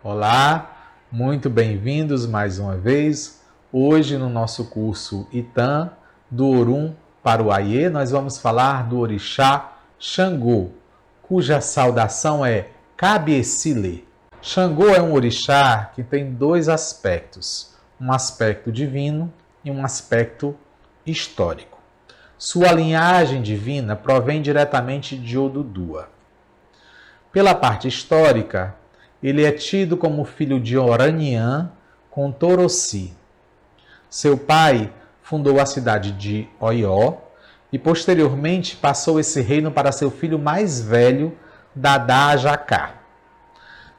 Olá, muito bem-vindos mais uma vez. Hoje no nosso curso Itã, do Orum para o Aiê, nós vamos falar do orixá Xangô, cuja saudação é Cabiecile. Xangô é um orixá que tem dois aspectos, um aspecto divino e um aspecto histórico. Sua linhagem divina provém diretamente de Odudua. Pela parte histórica, ele é tido como filho de Oraniã com Torossi. Seu pai fundou a cidade de Oió e posteriormente passou esse reino para seu filho mais velho, Dadá Jacá.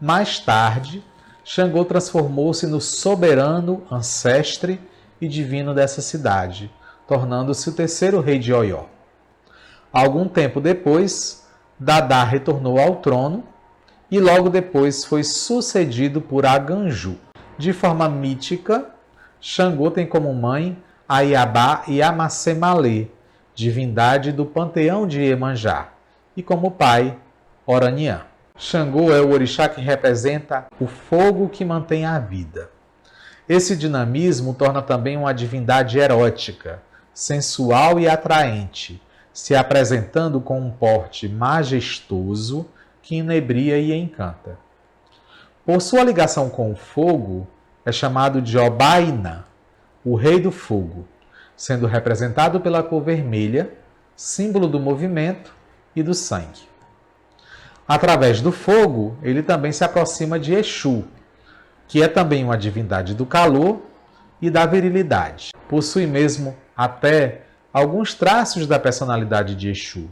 Mais tarde, Xangô transformou-se no soberano, ancestre e divino dessa cidade, tornando-se o terceiro rei de Oió. Algum tempo depois, Dadá retornou ao trono e logo depois foi sucedido por Aganju. De forma mítica, Xangô tem como mãe Aiabá e Amacemalê, divindade do panteão de Iemanjá, e como pai, Oraniã. Xangô é o orixá que representa o fogo que mantém a vida. Esse dinamismo torna também uma divindade erótica, sensual e atraente, se apresentando com um porte majestoso que inebria e encanta. Por sua ligação com o fogo, é chamado de Obaina, o rei do fogo, sendo representado pela cor vermelha, símbolo do movimento e do sangue. Através do fogo, ele também se aproxima de Exu, que é também uma divindade do calor e da virilidade. Possui mesmo até alguns traços da personalidade de Exu,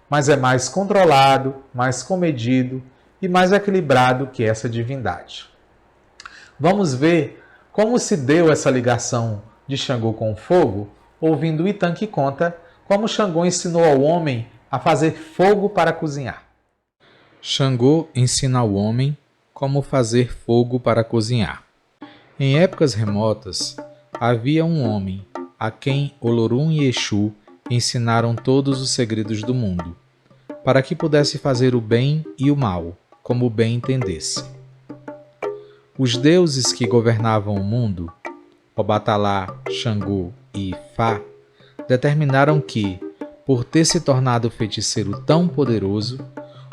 mas é mais controlado, mais comedido e mais equilibrado que essa divindade. Vamos ver como se deu essa ligação de Xangô com o fogo, ouvindo o Itã que conta como Xangô ensinou ao homem a fazer fogo para cozinhar. Xangô ensina ao homem como fazer fogo para cozinhar. Em épocas remotas, havia um homem a quem Olorum e Exu ensinaram todos os segredos do mundo, para que pudesse fazer o bem e o mal, como bem entendesse. Os deuses que governavam o mundo, Obatalá, Xangô e Ifá, determinaram que, por ter se tornado feiticeiro tão poderoso,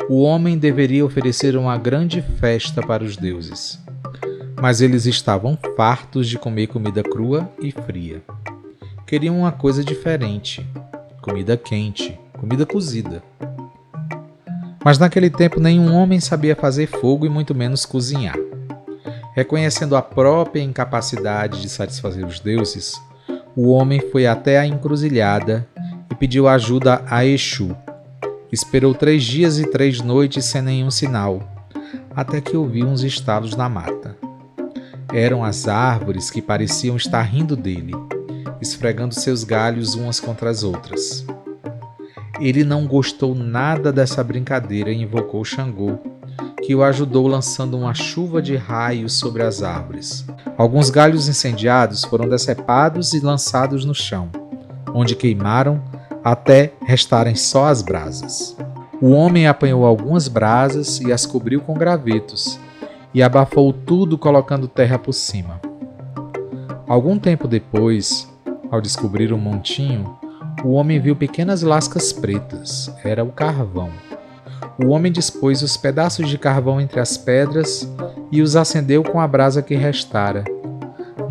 o homem deveria oferecer uma grande festa para os deuses. Mas eles estavam fartos de comer comida crua e fria. Queriam uma coisa diferente, comida quente, comida cozida. Mas naquele tempo nenhum homem sabia fazer fogo e muito menos cozinhar. Reconhecendo a própria incapacidade de satisfazer os deuses, o homem foi até a encruzilhada e pediu ajuda a Exu. Esperou 3 dias e 3 noites sem nenhum sinal, até que ouviu uns estalos na mata. Eram as árvores que pareciam estar rindo dele, esfregando seus galhos umas contra as outras. Ele não gostou nada dessa brincadeira e invocou Xangô, que o ajudou lançando uma chuva de raios sobre as árvores. Alguns galhos incendiados foram decepados e lançados no chão, onde queimaram até restarem só as brasas. O homem apanhou algumas brasas e as cobriu com gravetos, e abafou tudo colocando terra por cima. Algum tempo depois, ao descobrir o montinho, o homem viu pequenas lascas pretas. Era o carvão. O homem dispôs os pedaços de carvão entre as pedras e os acendeu com a brasa que restara.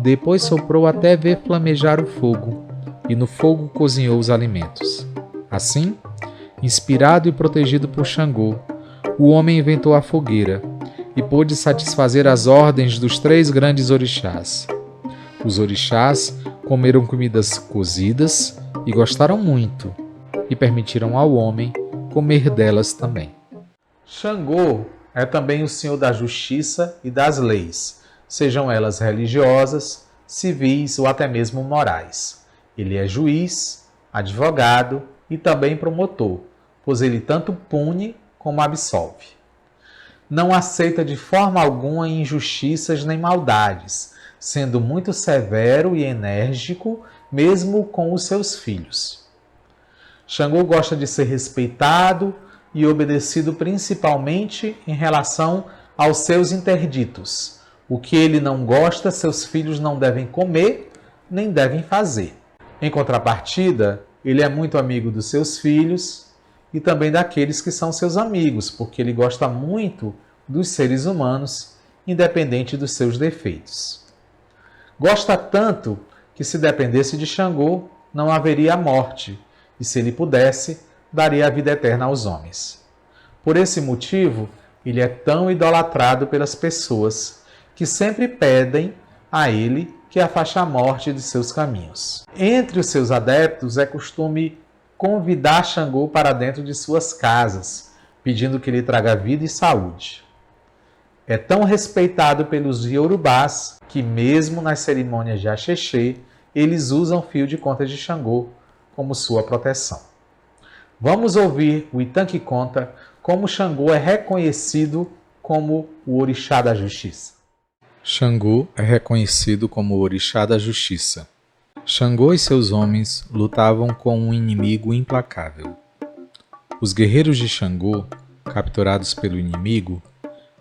Depois soprou até ver flamejar o fogo, e no fogo cozinhou os alimentos. Assim, inspirado e protegido por Xangô, o homem inventou a fogueira e pôde satisfazer as ordens dos 3 grandes orixás. Os orixás comeram comidas cozidas e gostaram muito, e permitiram ao homem comer delas também. Xangô é também o senhor da justiça e das leis, sejam elas religiosas, civis ou até mesmo morais. Ele é juiz, advogado e também promotor, pois ele tanto pune como absolve. Não aceita de forma alguma injustiças nem maldades, sendo muito severo e enérgico, mesmo com os seus filhos. Xangô gosta de ser respeitado e obedecido principalmente em relação aos seus interditos. O que ele não gosta, seus filhos não devem comer, nem devem fazer. Em contrapartida, ele é muito amigo dos seus filhos e também daqueles que são seus amigos, porque ele gosta muito dos seres humanos, independente dos seus defeitos. Gosta tanto que, se dependesse de Xangô, não haveria morte, e se ele pudesse, daria a vida eterna aos homens. Por esse motivo, ele é tão idolatrado pelas pessoas que sempre pedem a ele que afaste a morte de seus caminhos. Entre os seus adeptos é costume convidar Xangô para dentro de suas casas, pedindo que lhe traga vida e saúde. É tão respeitado pelos Iorubás que, mesmo nas cerimônias de Axexê, eles usam fio de conta de Xangô como sua proteção. Vamos ouvir o Itã que conta como Xangô é reconhecido como o orixá da justiça. Xangô é reconhecido como o orixá da justiça. Xangô e seus homens lutavam com um inimigo implacável. Os guerreiros de Xangô, capturados pelo inimigo,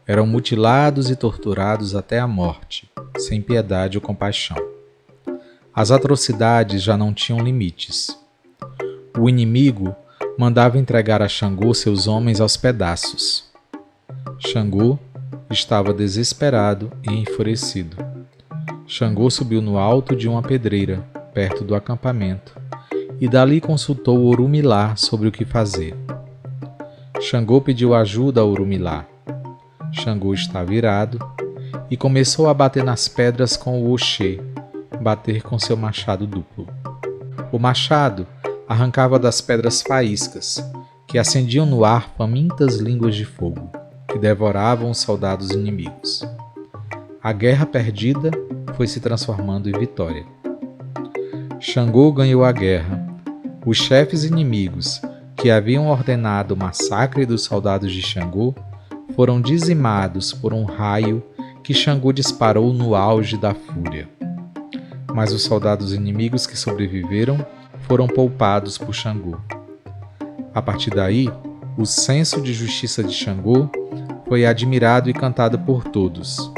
eram mutilados e torturados até a morte, sem piedade ou compaixão. As atrocidades já não tinham limites. O inimigo mandava entregar a Xangô seus homens aos pedaços. Xangô estava desesperado e enfurecido. Xangô subiu no alto de uma pedreira, perto do acampamento, e dali consultou Orumilá sobre o que fazer. Xangô pediu ajuda a Orumilá. Xangô estava irado e começou a bater nas pedras com o Oxê, bater com seu machado duplo. O machado arrancava das pedras faíscas, que acendiam no ar famintas línguas de fogo, que devoravam os soldados inimigos. A guerra perdida foi se transformando em vitória. Xangô ganhou a guerra. Os chefes inimigos, que haviam ordenado o massacre dos soldados de Xangô, foram dizimados por um raio que Xangô disparou no auge da fúria. Mas os soldados inimigos que sobreviveram foram poupados por Xangô. A partir daí, o senso de justiça de Xangô foi admirado e cantado por todos.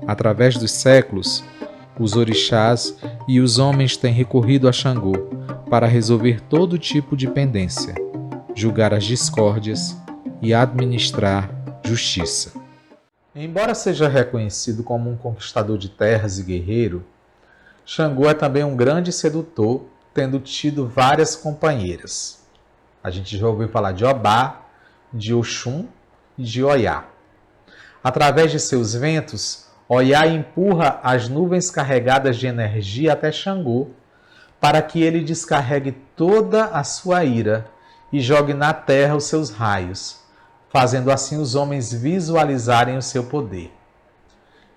Através dos séculos, os orixás e os homens têm recorrido a Xangô para resolver todo tipo de pendência, julgar as discórdias e administrar justiça. Embora seja reconhecido como um conquistador de terras e guerreiro, Xangô é também um grande sedutor, tendo tido várias companheiras. A gente já ouviu falar de Obá, de Oxum e de Oiá. Através de seus ventos, Oiá empurra as nuvens carregadas de energia até Xangô, para que ele descarregue toda a sua ira e jogue na terra os seus raios, fazendo assim os homens visualizarem o seu poder.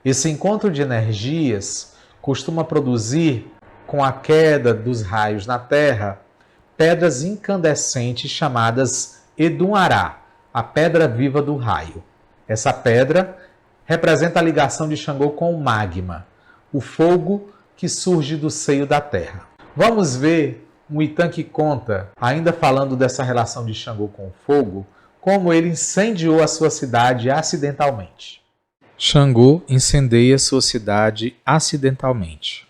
Esse encontro de energias costuma produzir, com a queda dos raios na terra, pedras incandescentes chamadas Edunará, a pedra viva do raio. Essa pedra representa a ligação de Xangô com o magma, o fogo que surge do seio da terra. Vamos ver um Itã que conta, ainda falando dessa relação de Xangô com o fogo, como ele incendiou a sua cidade acidentalmente. Xangô incendeia sua cidade acidentalmente.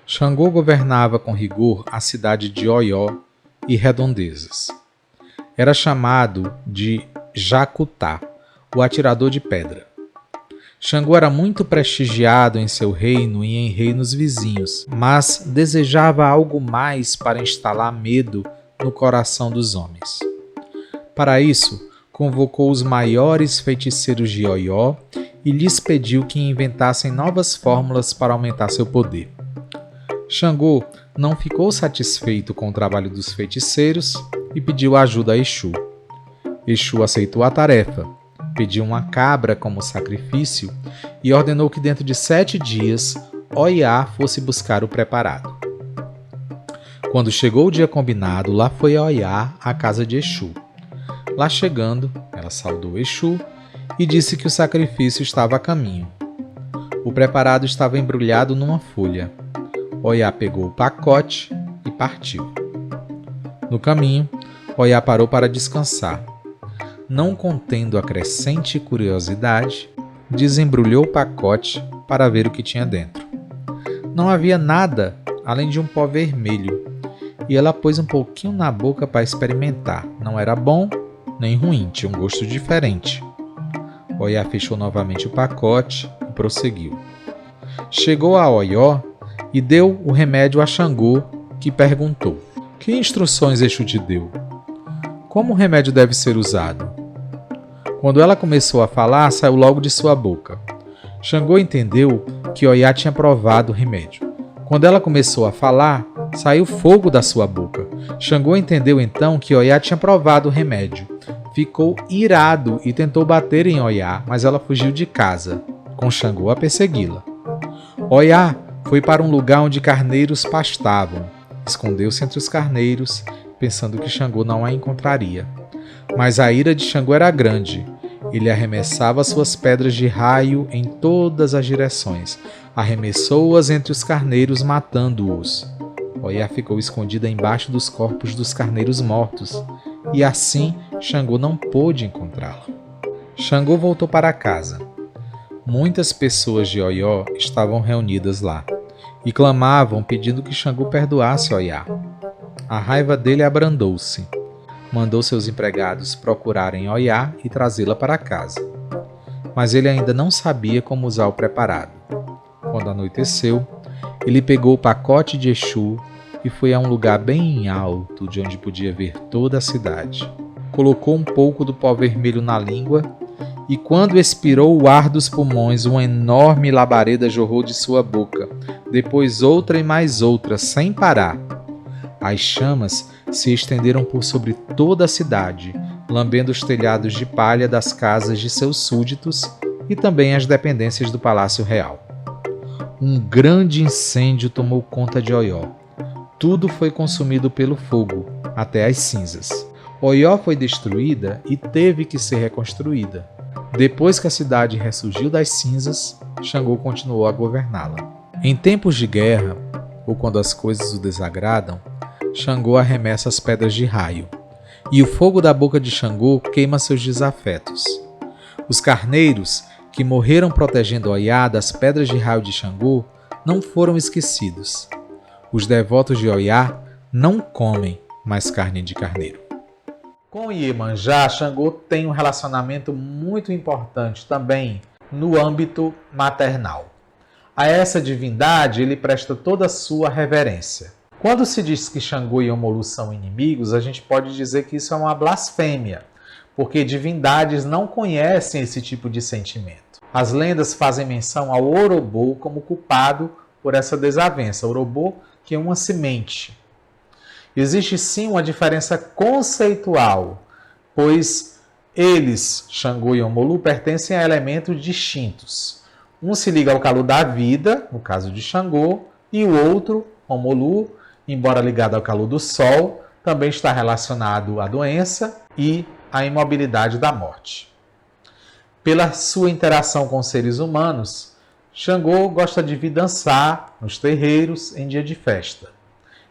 Xangô governava com rigor a cidade de Oió e redondezas. Era chamado de Jacutá, o atirador de pedra. Xangô era muito prestigiado em seu reino e em reinos vizinhos, mas desejava algo mais para instalar medo no coração dos homens. Para isso, convocou os maiores feiticeiros de Oió e lhes pediu que inventassem novas fórmulas para aumentar seu poder. Xangô não ficou satisfeito com o trabalho dos feiticeiros e pediu ajuda a Exu. Exu aceitou a tarefa, pediu uma cabra como sacrifício e ordenou que dentro de 7 dias Oiá fosse buscar o preparado. Quando chegou o dia combinado, lá foi Oiá à casa de Exu. Lá chegando, ela saudou Exu e disse que o sacrifício estava a caminho. O preparado estava embrulhado numa folha. Oiá pegou o pacote e partiu. No caminho, Oiá parou para descansar. não contendo a crescente curiosidade, desembrulhou o pacote para ver o que tinha dentro. Não havia nada além de um pó vermelho, e ela pôs um pouquinho na boca para experimentar. Não era bom nem ruim, tinha um gosto diferente. Oiá fechou novamente o pacote e prosseguiu. Chegou a Oió e deu o remédio a Xangô, que perguntou: que instruções Exu te deu? Como o remédio deve ser usado? Quando ela começou a falar, saiu logo de sua boca. Xangô entendeu que Oiá tinha provado o remédio. Quando ela começou a falar, saiu fogo da sua boca. Xangô entendeu então que Oiá tinha provado o remédio. Ficou irado e tentou bater em Oiá, mas ela fugiu de casa, com Xangô a persegui-la. Oiá foi para um lugar onde carneiros pastavam. Escondeu-se entre os carneiros, pensando que Xangô não a encontraria. Mas a ira de Xangô era grande. Ele arremessava suas pedras de raio em todas as direções. Arremessou-as entre os carneiros, matando-os. Oiá ficou escondida embaixo dos corpos dos carneiros mortos, e assim Xangô não pôde encontrá-la. Xangô voltou para casa. Muitas pessoas de Oió estavam reunidas lá, e clamavam pedindo que Xangô perdoasse Oiá. A raiva dele abrandou-se. Mandou seus empregados procurarem Oiá e trazê-la para casa. Mas ele ainda não sabia como usar o preparado. Quando anoiteceu, ele pegou o pacote de Exu e foi a um lugar bem alto, de onde podia ver toda a cidade. Colocou um pouco do pó vermelho na língua e, quando expirou o ar dos pulmões, uma enorme labareda jorrou de sua boca, depois outra e mais outra, sem parar. As chamas se estenderam por sobre toda a cidade, lambendo os telhados de palha das casas de seus súditos e também as dependências do Palácio Real. Um grande incêndio tomou conta de Oió. Tudo foi consumido pelo fogo, até as cinzas. Oió foi destruída e teve que ser reconstruída. Depois que a cidade ressurgiu das cinzas, Xangô continuou a governá-la. Em tempos de guerra, ou quando as coisas o desagradam, Xangô arremessa as pedras de raio, e o fogo da boca de Xangô queima seus desafetos. Os carneiros, que morreram protegendo Oiá das pedras de raio de Xangô, não foram esquecidos. Os devotos de Oiá não comem mais carne de carneiro. Com Iemanjá, Xangô tem um relacionamento muito importante também no âmbito maternal. A essa divindade ele presta toda a sua reverência. Quando se diz que Xangô e Omolu são inimigos, a gente pode dizer que isso é uma blasfêmia, porque divindades não conhecem esse tipo de sentimento. As lendas fazem menção ao Orobô como culpado por essa desavença. Orobô, que é uma semente. Existe sim uma diferença conceitual, pois eles, Xangô e Omolu, pertencem a elementos distintos. Um se liga ao calor da vida, no caso de Xangô, e o outro, Omolu, embora ligado ao calor do sol, também está relacionado à doença e à imobilidade da morte. Pela sua interação com seres humanos, Xangô gosta de vir dançar nos terreiros em dia de festa.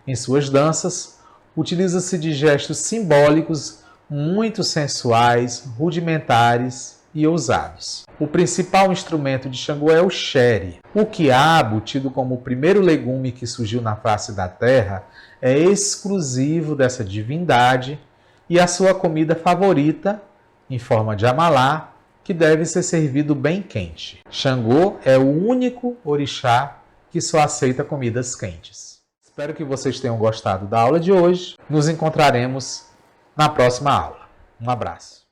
Em suas danças, utiliza-se de gestos simbólicos muito sensuais, rudimentares e ousados. O principal instrumento de Xangô é o xere. O quiabo, tido como o primeiro legume que surgiu na face da terra, é exclusivo dessa divindade e a sua comida favorita, em forma de amalá, que deve ser servido bem quente. Xangô é o único orixá que só aceita comidas quentes. Espero que vocês tenham gostado da aula de hoje. Nos encontraremos na próxima aula. Um abraço.